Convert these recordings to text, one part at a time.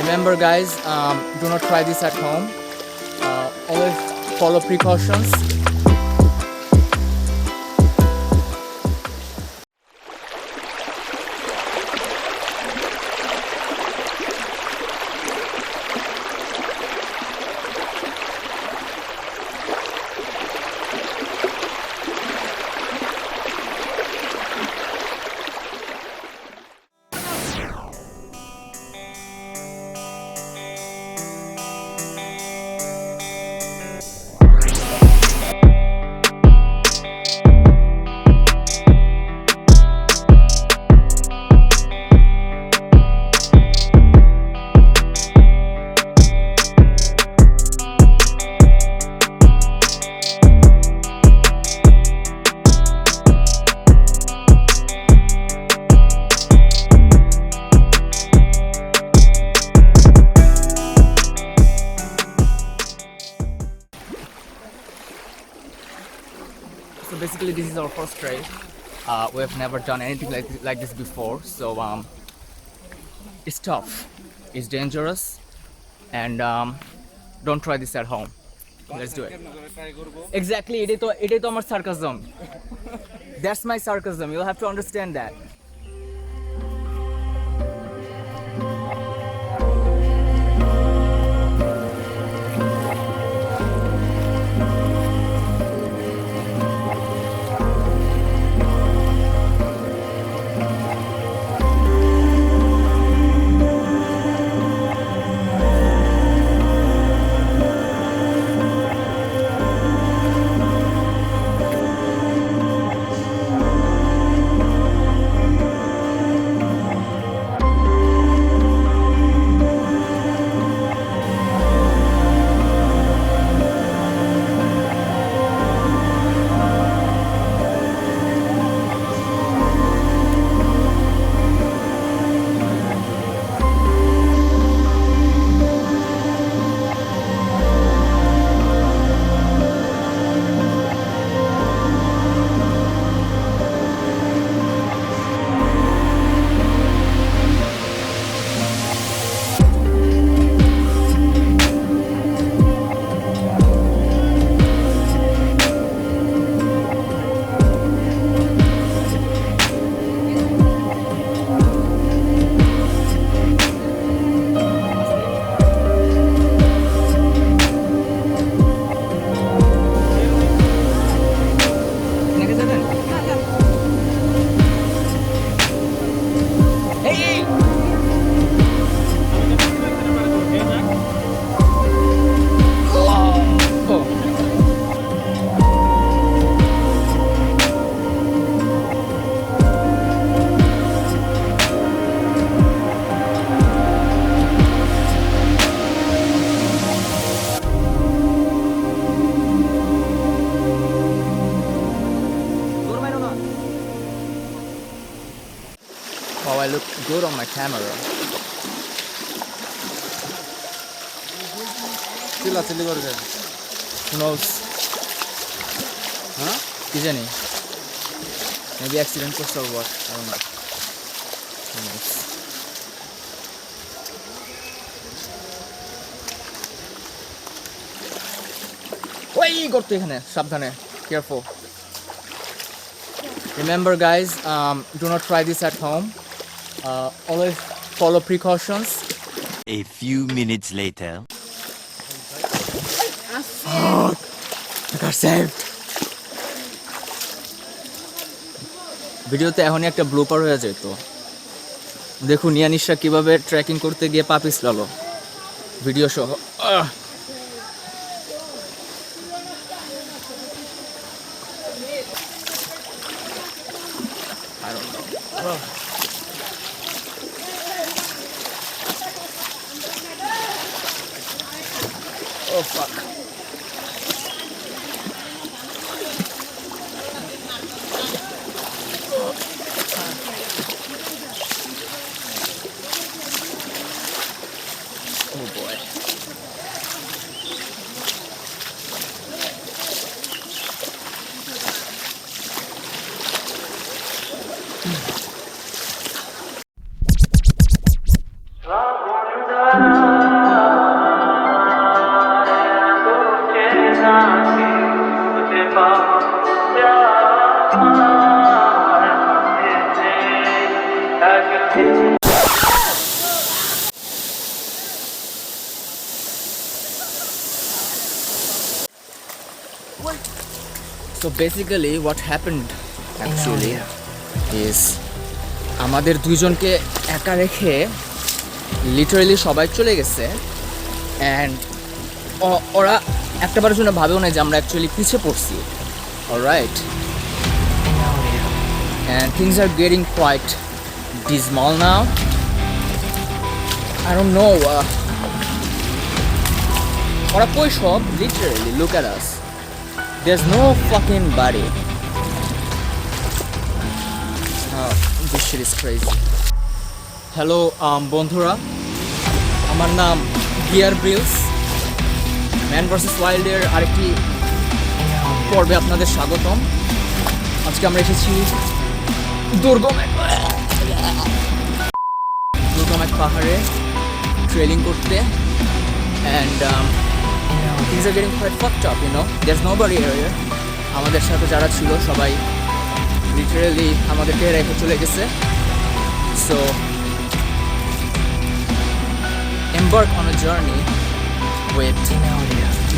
Remember guys, do not try this at home. Always follow precautions. So basically this is our first trip. We have never done anything like this before, so it's tough, it's dangerous, and don't try this at home. Let's do it. Exactly, it is my sarcasm. That's my sarcasm, you'll have to understand that. Wow, I look good on my camera. Who knows? Huh? Kijani. Maybe accident or what? I don't know. Who knows? Wait, করতে এখানে সাবধানে, careful. Remember guys, do not try this at home. Always follow precautions. A few minutes later. Fuck! I got saved. ভিডিওতে এখনই একটা ব্লুপার হয়ে যায় তো দেখুন ইয়ানিশা কিভাবে ট্রেকিং করতে গিয়ে পা পিছলালো ভিডিও সহ I don't know. Oh fuck. Oh boy. So basically what happened actually is আমাদের দুইজনকে একা রেখে লিটারালি সবাই চলে গেছে অ্যান্ড ওরা একটাবারের জন্য ভাবেও না যে আমরা অ্যাকচুয়ালি পিছিয়ে পড়ছি alright and things are getting quite dismal now. I don't know. Or a koi shop, literally, look at us. There's no fucking body. Oh, this shit is crazy. Hello, বন্ধুরা আমার নাম গিয়ার ব্রিলস ম্যান ভার্সেস ওয়াইল্ডের আরেকটি পর্বে আপনাদের স্বাগতম। আজকে আমরা এসেছি দুর্গম এক পাহাড়ে ট্রেলিং করতে and things are getting quite fucked up, you know. There's nobody here. আমাদের সাথে যারা ছিল সবাই লিটারালি আমাদেরকে রেখে চলে গেছে। So embark on a journey with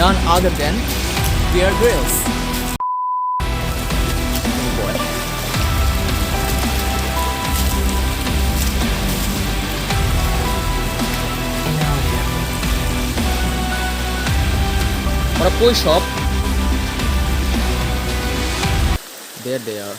none other than Bear Grylls. Or a koi shop. There they are.